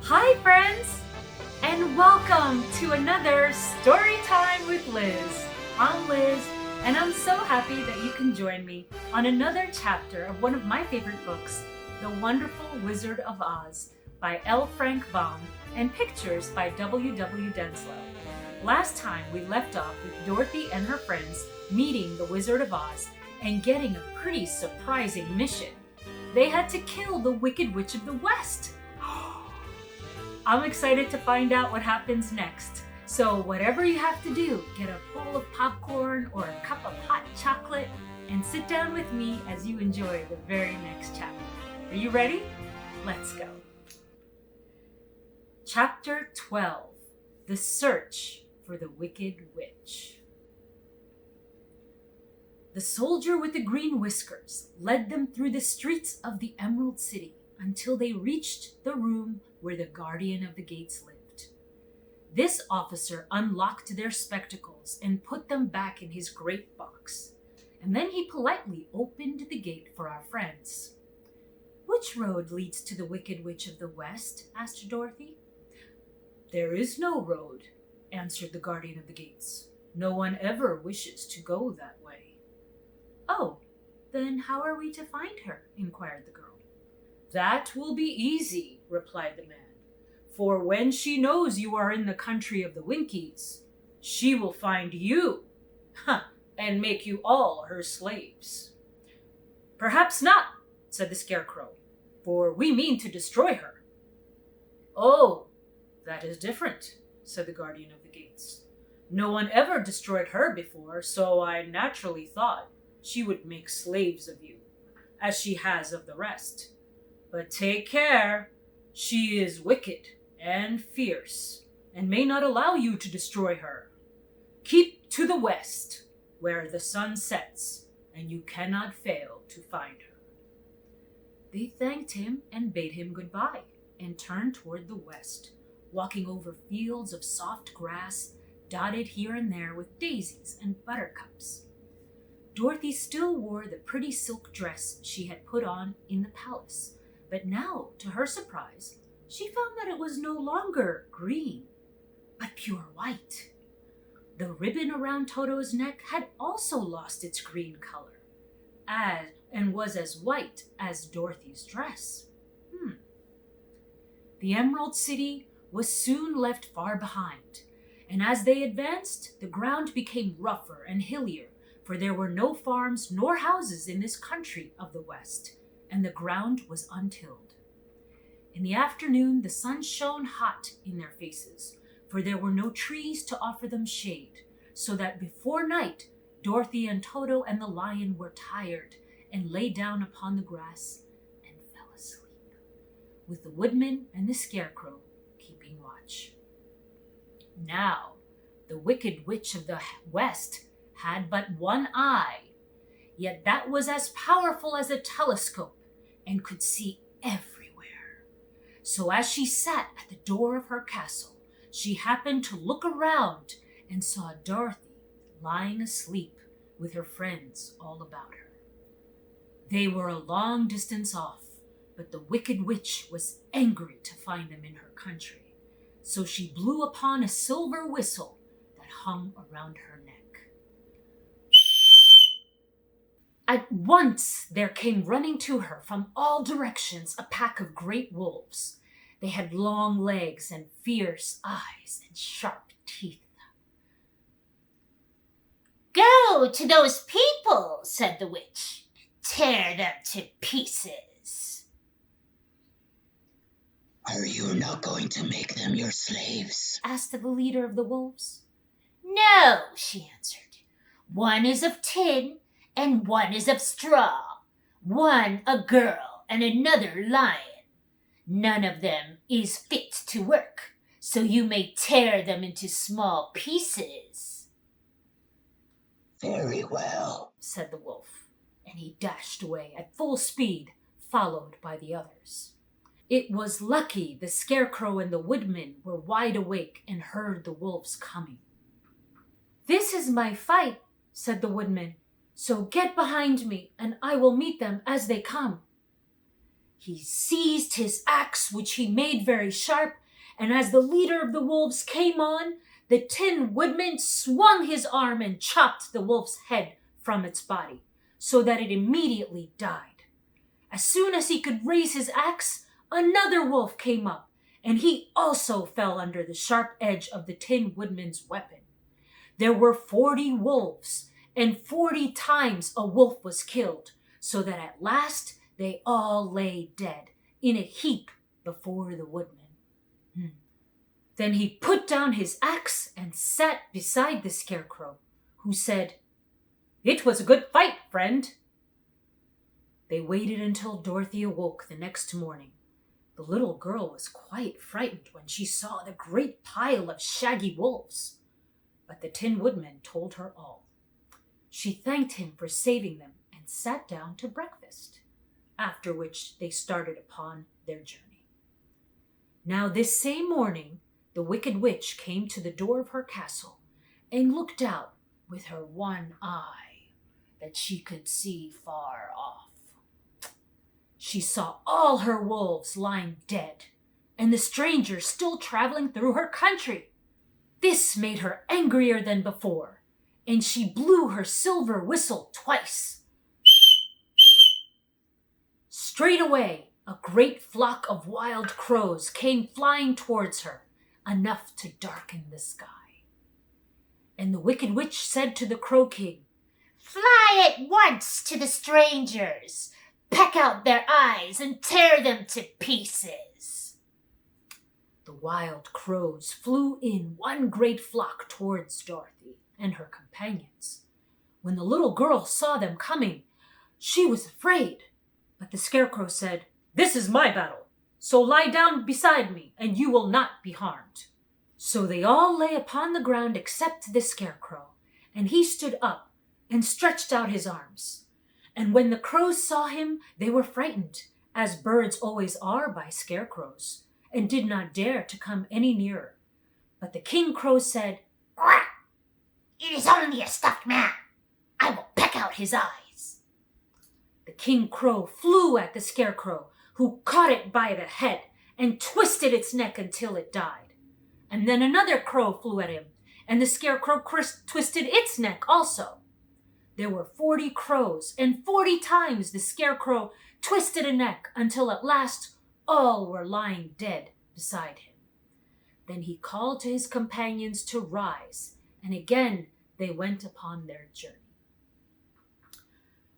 Hi friends, and welcome to another Storytime with Liz. I'm Liz, and I'm so happy that you can join me on another chapter of one of my favorite books, The Wonderful Wizard of Oz by L. Frank Baum and pictures by W. Denslow. Last time we left off with Dorothy and her friends meeting the Wizard of Oz and getting a pretty surprising mission. They had to kill the Wicked Witch of the West. I'm excited to find out what happens next. So whatever you have to do, get a bowl of popcorn or a cup of hot chocolate and sit down with me as you enjoy the very next chapter. Are you ready? Let's go. Chapter 12, The Search for the Wicked Witch. The soldier with the green whiskers led them through the streets of the Emerald City until they reached the room where the guardian of the gates lived. This officer unlocked their spectacles and put them back in his great box, and then he politely opened the gate for our friends. "Which road leads to the Wicked Witch of the West?" asked Dorothy. "There is no road," answered the guardian of the gates. "No one ever wishes to go that way." "Oh, then how are we to find her?" inquired the girl. "That will be easy," replied the man. "For when she knows you are in the country of the Winkies, she will find you, and make you all her slaves." "Perhaps not," said the Scarecrow, "for we mean to destroy her." "Oh, that is different," said the guardian of the gates. "No one ever destroyed her before, so I naturally thought she would make slaves of you, as she has of the rest. But take care, she is wicked and fierce, and may not allow you to destroy her. Keep to the west, where the sun sets, and you cannot fail to find her." They thanked him and bade him goodbye, and turned toward the west, walking over fields of soft grass, dotted here and there with daisies and buttercups. Dorothy still wore the pretty silk dress she had put on in the palace, but now, to her surprise, she found that it was no longer green, but pure white. The ribbon around Toto's neck had also lost its green color, and was as white as Dorothy's dress. The Emerald City was soon left far behind, and as they advanced, the ground became rougher and hillier, for there were no farms nor houses in this country of the West, and the ground was untilled. In the afternoon, the sun shone hot in their faces, for there were no trees to offer them shade, so that before night, Dorothy and Toto and the lion were tired and lay down upon the grass and fell asleep, with the Woodman and the Scarecrow keeping watch. Now, the Wicked Witch of the West had but one eye, yet that was as powerful as a telescope and could see everywhere. So as she sat at the door of her castle, she happened to look around and saw Dorothy lying asleep with her friends all about her. They were a long distance off, but the Wicked Witch was angry to find them in her country, so she blew upon a silver whistle that hung around her neck. At once there came running to her from all directions a pack of great wolves. They had long legs and fierce eyes and sharp teeth. "Go to those people," said the witch. "Tear them to pieces." "Are you not going to make them your slaves?" asked the leader of the wolves. "No," she answered. "One is of tin, and one is of straw. One a girl, and another lion. None of them is fit to work, so you may tear them into small pieces." "Very well," said the wolf, and he dashed away at full speed, followed by the others. It was lucky the Scarecrow and the Woodman were wide awake and heard the wolves coming. "This is my fight," said the Woodman. "So get behind me, and I will meet them as they come." He seized his axe, which he made very sharp, and as the leader of the wolves came on, the Tin Woodman swung his arm and chopped the wolf's head from its body, so that it immediately died. As soon as he could raise his axe, another wolf came up, and he also fell under the sharp edge of the Tin Woodman's weapon. There were 40 wolves, and 40 times a wolf was killed, so that at last they all lay dead in a heap before the Woodman. Then he put down his axe and sat beside the Scarecrow, who said, "It was a good fight, friend." They waited until Dorothy awoke the next morning. The little girl was quite frightened when she saw the great pile of shaggy wolves. But the Tin Woodman told her all. She thanked him for saving them and sat down to breakfast, after which they started upon their journey. Now this same morning, the Wicked Witch came to the door of her castle and looked out with her one eye that she could see far off. She saw all her wolves lying dead, and the strangers still traveling through her country. This made her angrier than before, and she blew her silver whistle twice. Straight away, a great flock of wild crows came flying towards her, enough to darken the sky. And the Wicked Witch said to the Crow King, "Fly at once to the strangers, peck out their eyes and tear them to pieces." The wild crows flew in one great flock towards Dorothy and her companions. When the little girl saw them coming, she was afraid, but the Scarecrow said, "This is my battle, so lie down beside me and you will not be harmed." So they all lay upon the ground except the Scarecrow, and he stood up and stretched out his arms. And when the crows saw him, they were frightened, as birds always are by scarecrows, and did not dare to come any nearer. But the King Crow said, "Quack! It is only a stuffed man. I will peck out his eyes." The King Crow flew at the Scarecrow, who caught it by the head and twisted its neck until it died. And then another crow flew at him, and the Scarecrow twisted its neck also. There were 40 crows, and 40 times the Scarecrow twisted a neck until at last all were lying dead beside him. Then he called to his companions to rise, and again they went upon their journey.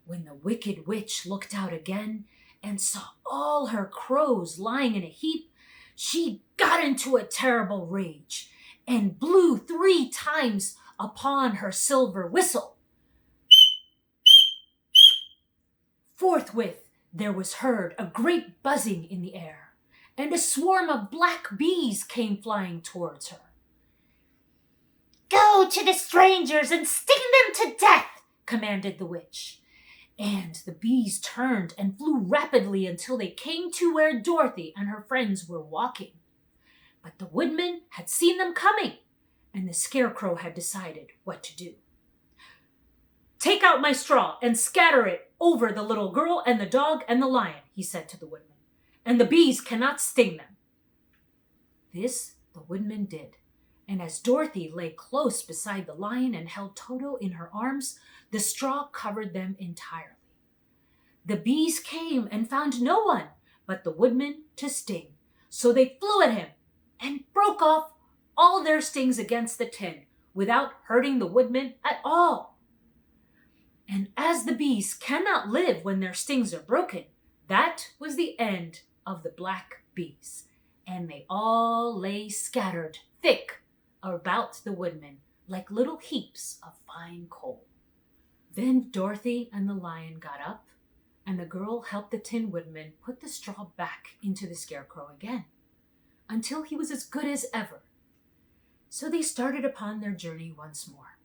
When the Wicked Witch looked out again and saw all her crows lying in a heap, she got into a terrible rage and blew 3 times upon her silver whistle. Forthwith there was heard a great buzzing in the air, and a swarm of black bees came flying towards her. "Go to the strangers and sting them to death," commanded the witch. And the bees turned and flew rapidly until they came to where Dorothy and her friends were walking. But the Woodman had seen them coming, and the Scarecrow had decided what to do. "Take out my straw and scatter it over the little girl and the dog and the lion," he said to the Woodman, "and the bees cannot sting them." This the Woodman did, and as Dorothy lay close beside the lion and held Toto in her arms, the straw covered them entirely. The bees came and found no one but the Woodman to sting, so they flew at him and broke off all their stings against the tin without hurting the Woodman at all. And as the bees cannot live when their stings are broken, that was the end of the black bees, and they all lay scattered thick about the Woodman like little heaps of fine coal. Then Dorothy and the lion got up, and the girl helped the Tin Woodman put the straw back into the Scarecrow again, until he was as good as ever. So they started upon their journey once more.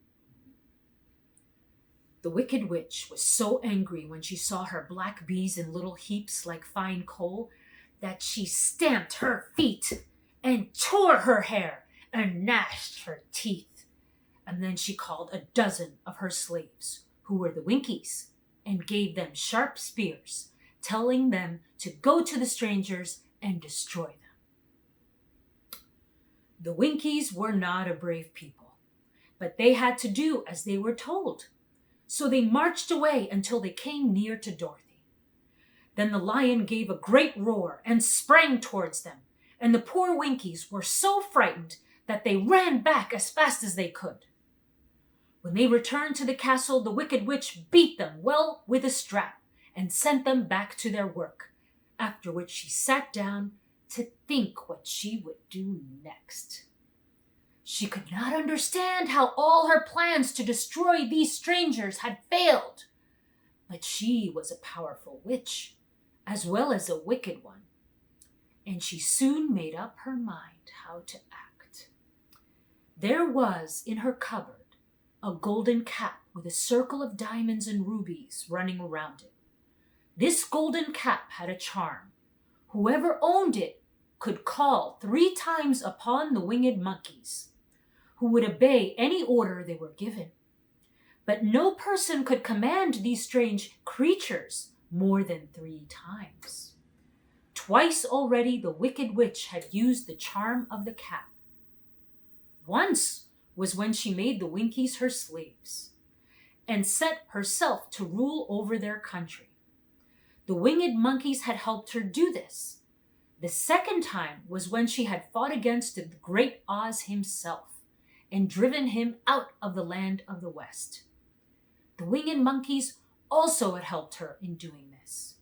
The Wicked Witch was so angry when she saw her black bees in little heaps like fine coal that she stamped her feet and tore her hair and gnashed her teeth. And then she called a dozen of her slaves, who were the Winkies, and gave them sharp spears telling them to go to the strangers and destroy them. The Winkies were not a brave people, but they had to do as they were told. So they marched away until they came near to Dorothy. Then the lion gave a great roar and sprang towards them, and the poor Winkies were so frightened that they ran back as fast as they could. When they returned to the castle, the Wicked Witch beat them well with a strap and sent them back to their work, after which she sat down to think what she would do next. She could not understand how all her plans to destroy these strangers had failed, but she was a powerful witch, as well as a wicked one, and she soon made up her mind how to act. There was in her cupboard a golden cap with a circle of diamonds and rubies running around it. This golden cap had a charm. Whoever owned it could call 3 times upon the winged monkeys, who would obey any order they were given. But no person could command these strange creatures more than 3 times. Twice already the Wicked Witch had used the charm of the cap. Once was when she made the Winkies her slaves and set herself to rule over their country. The winged monkeys had helped her do this. The second time was when she had fought against the great Oz himself and driven him out of the land of the West. The winged monkeys also had helped her in doing this.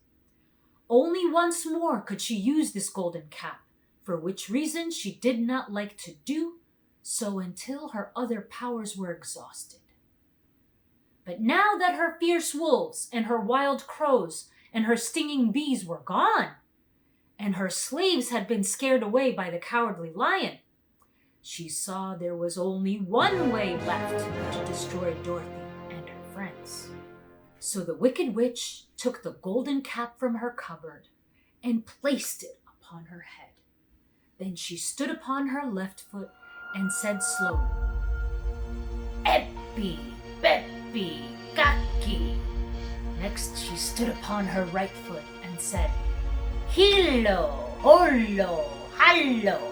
Only once more could she use this golden cap, for which reason she did not like to do so until her other powers were exhausted. But now that her fierce wolves and her wild crows and her stinging bees were gone, and her slaves had been scared away by the cowardly lion, she saw there was only one way left to destroy Dorothy and her friends. So the Wicked Witch took the golden cap from her cupboard and placed it upon her head. Then she stood upon her left foot and said slowly, Epi, Bepi, Kaki. Next she stood upon her right foot and said, Hilo, holo, hallo.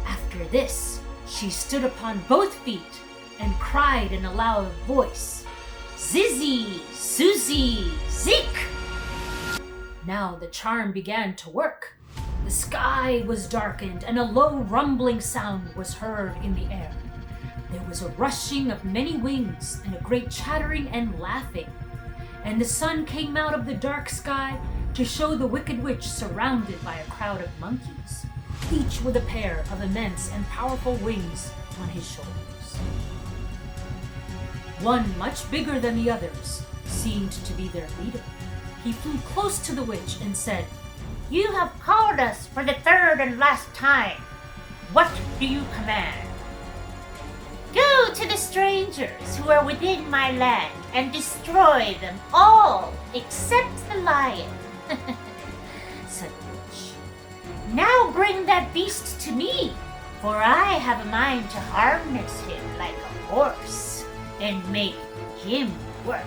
After this, she stood upon both feet and cried in a loud voice, Zizzy, Susie, Zik. Now the charm began to work. The sky was darkened and a low rumbling sound was heard in the air. There was a rushing of many wings and a great chattering and laughing. And the sun came out of the dark sky to show the Wicked Witch surrounded by a crowd of monkeys, each with a pair of immense and powerful wings on his shoulders. One, much bigger than the others, seemed to be their leader. He flew close to the witch and said, You have called us for the 3rd and last time. What do you command? Go to the strangers who are within my land and destroy them all except the lion, said the witch. Now bring that beast to me, for I have a mind to harness him like a horse and make him work.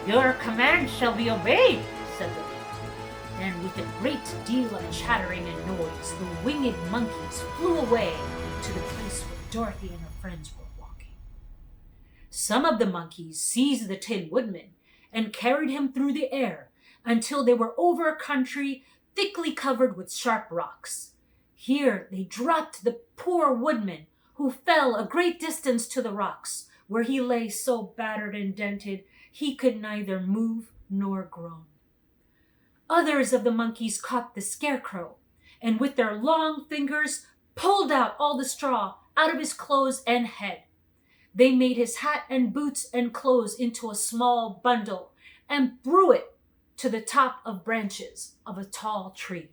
Your command shall be obeyed, said the witch. And with a great deal of chattering and noise, the winged monkeys flew away to the place where Dorothy and her friends were walking. Some of the monkeys seized the Tin Woodman and carried him through the air until they were over a country thickly covered with sharp rocks. Here they dropped the poor Woodman, who fell a great distance to the rocks, where he lay so battered and dented he could neither move nor groan. Others of the monkeys caught the Scarecrow, and with their long fingers pulled out all the straw out of his clothes and head. They made his hat and boots and clothes into a small bundle and threw it to the top of branches of a tall tree.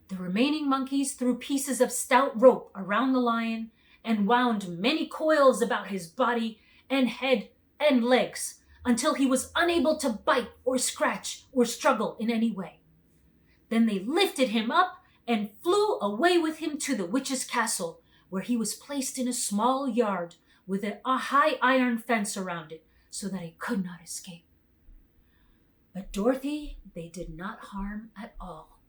The remaining monkeys threw pieces of stout rope around the lion and wound many coils about his body and head and legs until he was unable to bite or scratch or struggle in any way. Then they lifted him up and flew away with him to the witch's castle, where he was placed in a small yard with a high iron fence around it, so that he could not escape. But Dorothy they did not harm at all.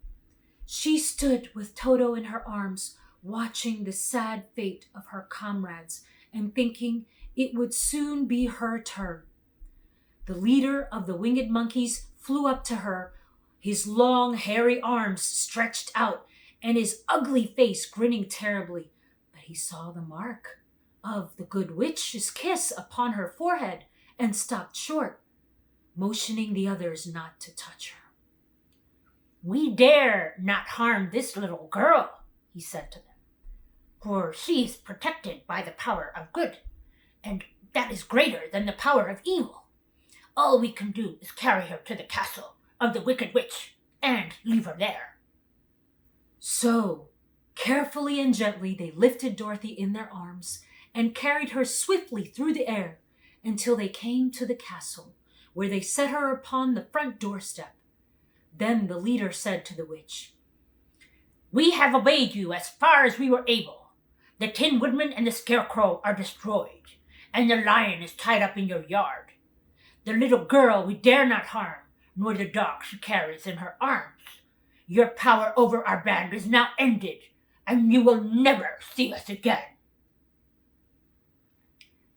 She stood with Toto in her arms, watching the sad fate of her comrades and thinking it would soon be her turn. The leader of the winged monkeys flew up to her, his long, hairy arms stretched out and his ugly face grinning terribly. But he saw the mark of the good witch's kiss upon her forehead and stopped short, motioning the others not to touch her. "We dare not harm this little girl," he said to them, "for she is protected by the power of good, and that is greater than the power of evil. All we can do is carry her to the castle of the Wicked Witch and leave her there." So, carefully and gently, they lifted Dorothy in their arms and carried her swiftly through the air until they came to the castle, where they set her upon the front doorstep. Then the leader said to the witch, "We have obeyed you as far as we were able. The Tin Woodman and the Scarecrow are destroyed, and the lion is tied up in your yard. The little girl we dare not harm, nor the dog she carries in her arms. Your power over our band is now ended, and you will never see us again."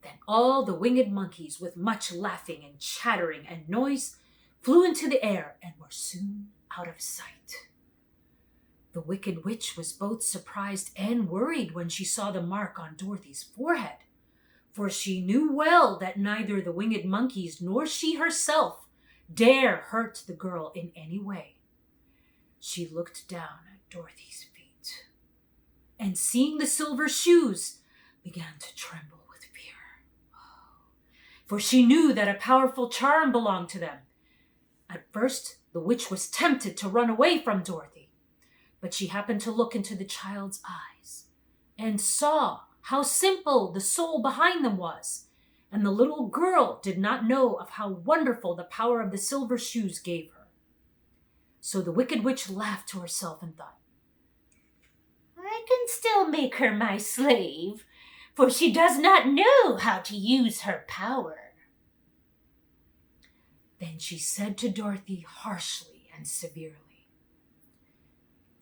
Then all the winged monkeys, with much laughing and chattering and noise, flew into the air and were soon out of sight. The Wicked Witch was both surprised and worried when she saw the mark on Dorothy's forehead, for she knew well that neither the winged monkeys nor she herself dare hurt the girl in any way. She looked down at Dorothy's feet, and seeing the silver shoes, began to tremble with fear, for she knew that a powerful charm belonged to them. At first, the witch was tempted to run away from Dorothy, but she happened to look into the child's eyes and saw how simple the soul behind them was, and the little girl did not know of how wonderful the power of the silver shoes gave her. So the Wicked Witch laughed to herself and thought, "I can still make her my slave, for she does not know how to use her power." Then she said to Dorothy harshly and severely,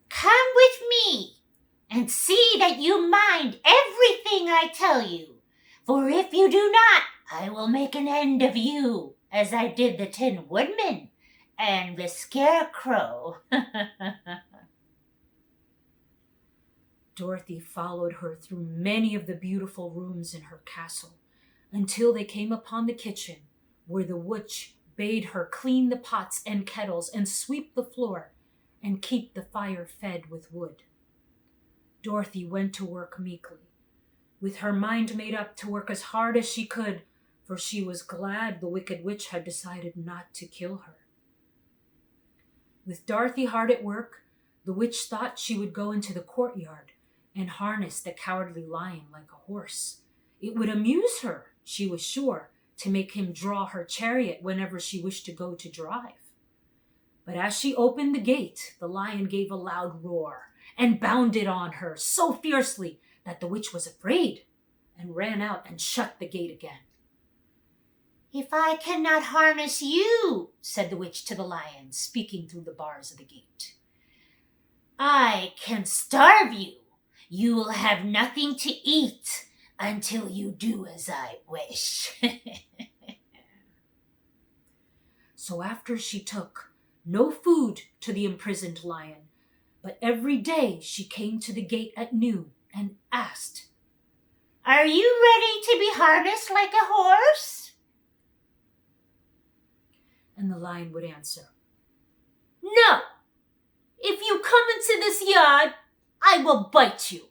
"Come with me and see that you mind everything I tell you, for if you do not, I will make an end of you, as I did the Tin Woodman and the Scarecrow." Dorothy followed her through many of the beautiful rooms in her castle until they came upon the kitchen, where the witch bade her clean the pots and kettles and sweep the floor and keep the fire fed with wood. Dorothy went to work meekly, with her mind made up to work as hard as she could, for she was glad the Wicked Witch had decided not to kill her. With Dorothy hard at work, the witch thought she would go into the courtyard and harness the cowardly lion like a horse. It would amuse her, she was sure, to make him draw her chariot whenever she wished to go to drive. But as she opened the gate, the lion gave a loud roar and bounded on her so fiercely that the witch was afraid and ran out and shut the gate again. "If I cannot harness you," said the witch to the lion, speaking through the bars of the gate, "I can starve you. You will have nothing to eat until you do as I wish." So after she took no food to the imprisoned lion, but every day she came to the gate at noon and asked, "Are you ready to be harnessed like a horse?" And the lion would answer, "No. If you come into this yard, I will bite you."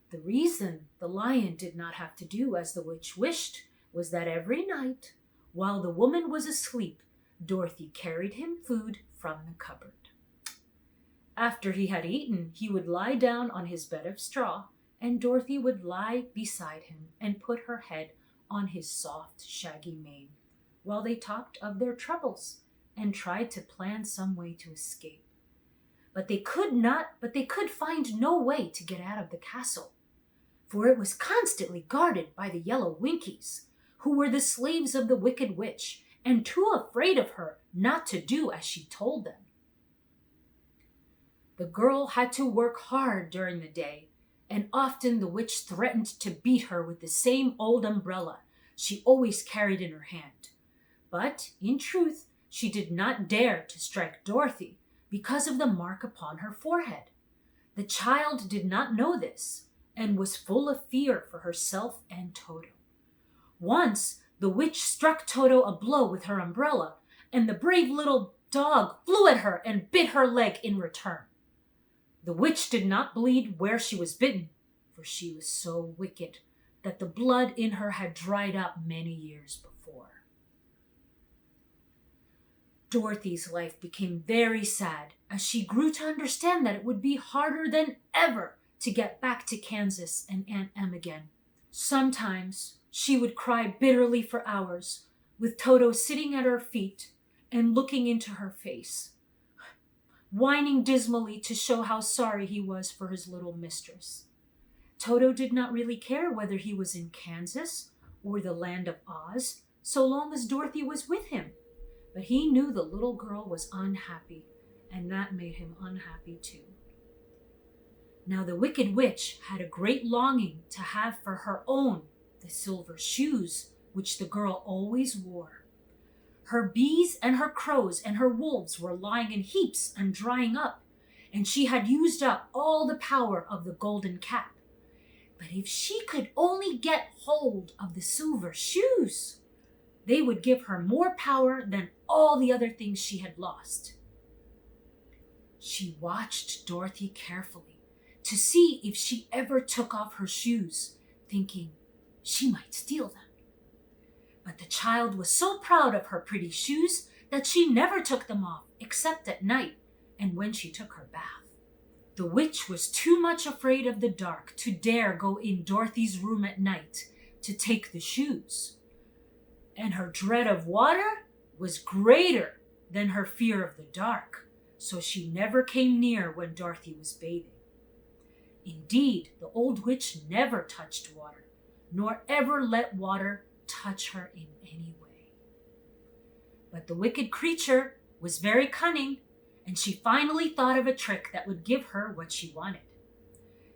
The reason the lion did not have to do as the witch wished was that every night, while the woman was asleep, Dorothy carried him food from the cupboard. After he had eaten, he would lie down on his bed of straw, and Dorothy would lie beside him and put her head on his soft, shaggy mane, while they talked of their troubles and tried to plan some way to escape. But they could find no way to get out of the castle, for it was constantly guarded by the yellow Winkies, who were the slaves of the wicked witch and too afraid of her not to do as she told them. The girl had to work hard during the day, and often the witch threatened to beat her with the same old umbrella she always carried in her hand. But, in truth, she did not dare to strike Dorothy because of the mark upon her forehead. The child did not know this and was full of fear for herself and Toto. Once, the witch struck Toto a blow with her umbrella, and the brave little dog flew at her and bit her leg in return. The witch did not bleed where she was bitten, for she was so wicked that the blood in her had dried up many years before. Dorothy's life became very sad as she grew to understand that it would be harder than ever to get back to Kansas and Aunt Em again. Sometimes she would cry bitterly for hours, with Toto sitting at her feet and looking into her face, whining dismally to show how sorry he was for his little mistress. Toto did not really care whether he was in Kansas or the land of Oz, so long as Dorothy was with him. But he knew the little girl was unhappy, and that made him unhappy too. Now the wicked witch had a great longing to have for her own the silver shoes which the girl always wore. Her bees and her crows and her wolves were lying in heaps and drying up, and she had used up all the power of the golden cap. But if she could only get hold of the silver shoes, they would give her more power than all the other things she had lost. She watched Dorothy carefully to see if she ever took off her shoes, thinking she might steal them. But the child was so proud of her pretty shoes that she never took them off except at night and when she took her bath. The witch was too much afraid of the dark to dare go in Dorothy's room at night to take the shoes, and her dread of water was greater than her fear of the dark, so she never came near when Dorothy was bathing. Indeed, the old witch never touched water, nor ever let water touch her in any way. But the wicked creature was very cunning, and she finally thought of a trick that would give her what she wanted.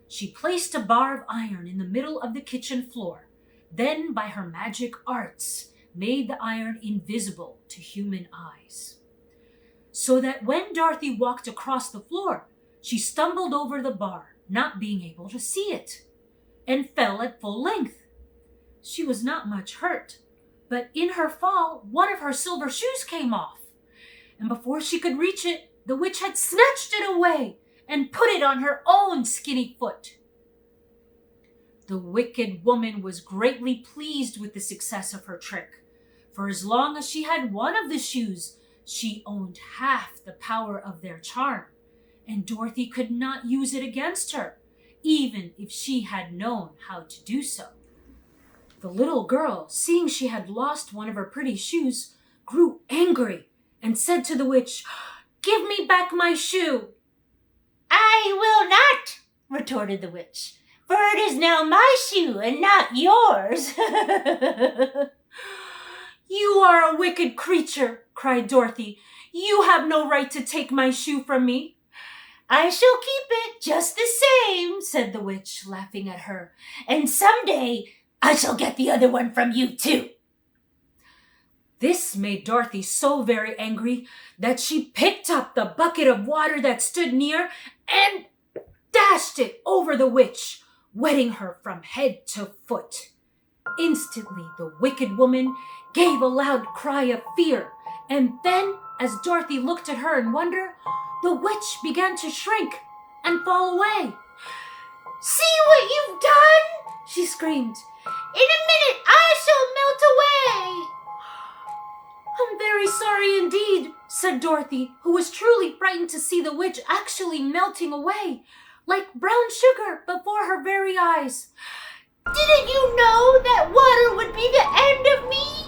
She placed a bar of iron in the middle of the kitchen floor, then by her magic arts made the iron invisible to human eyes, so that when Dorothy walked across the floor, she stumbled over the bar, not being able to see it, and fell at full length. She was not much hurt, but in her fall, one of her silver shoes came off, and before she could reach it, the witch had snatched it away and put it on her own skinny foot. The wicked woman was greatly pleased with the success of her trick, for as long as she had one of the shoes, she owned half the power of their charm, and Dorothy could not use it against her, even if she had known how to do so. The little girl, seeing she had lost one of her pretty shoes, grew angry and said to the witch, "Give me back my shoe." "I will not," retorted the witch, "for it is now my shoe and not yours." "You are a wicked creature," cried Dorothy. "You have no right to take my shoe from me." "I shall keep it just the same," said the witch, laughing at her, "and someday I shall get the other one from you too." This made Dorothy so very angry that she picked up the bucket of water that stood near and dashed it over the witch, wetting her from head to foot. Instantly, the wicked woman gave a loud cry of fear, and then, as Dorothy looked at her in wonder, the witch began to shrink and fall away. "See what you've done?" she screamed. "In a minute I shall melt away." "I'm very sorry indeed," said Dorothy, who was truly frightened to see the witch actually melting away, like brown sugar before her very eyes. "Didn't you know that water would be the end of me?"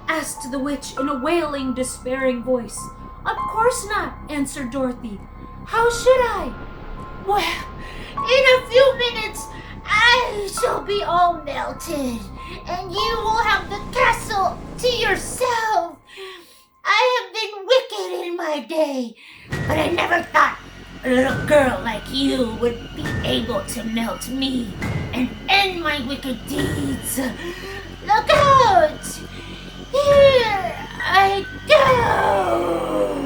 asked the witch in a wailing, despairing voice. "Of course not," answered Dorothy. "How should I?" "Well, in a few minutes I shall be all melted, and you will have the castle to yourself. I have been wicked in my day, but I never thought a little girl like you would be able to melt me and end my wicked deeds. Look out! Here I go!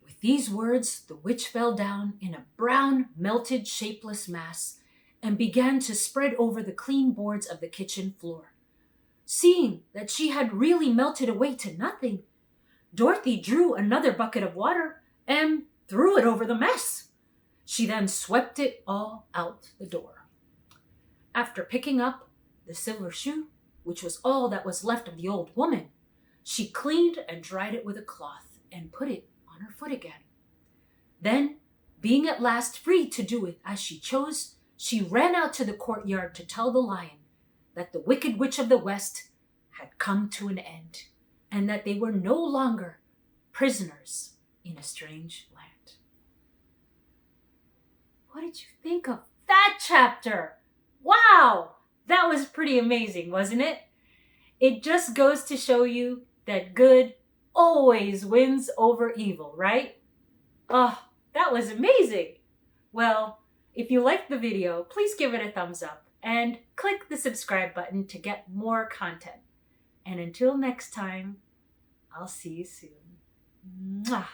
With these words, the witch fell down in a brown, melted, shapeless mass and began to spread over the clean boards of the kitchen floor. Seeing that she had really melted away to nothing, Dorothy drew another bucket of water and threw it over the mess. She then swept it all out the door. After picking up the silver shoe, which was all that was left of the old woman, she cleaned and dried it with a cloth and put it on her foot again. Then, being at last free to do it as she chose, she ran out to the courtyard to tell the lion that the Wicked Witch of the West had come to an end, and that they were no longer prisoners in a strange land. What did you think of that chapter? Wow! That was pretty amazing, wasn't it? It just goes to show you that good always wins over evil, right? Oh, that was amazing! Well, if you liked the video, please give it a thumbs up and click the subscribe button to get more content. And until next time, I'll see you soon. Mwah.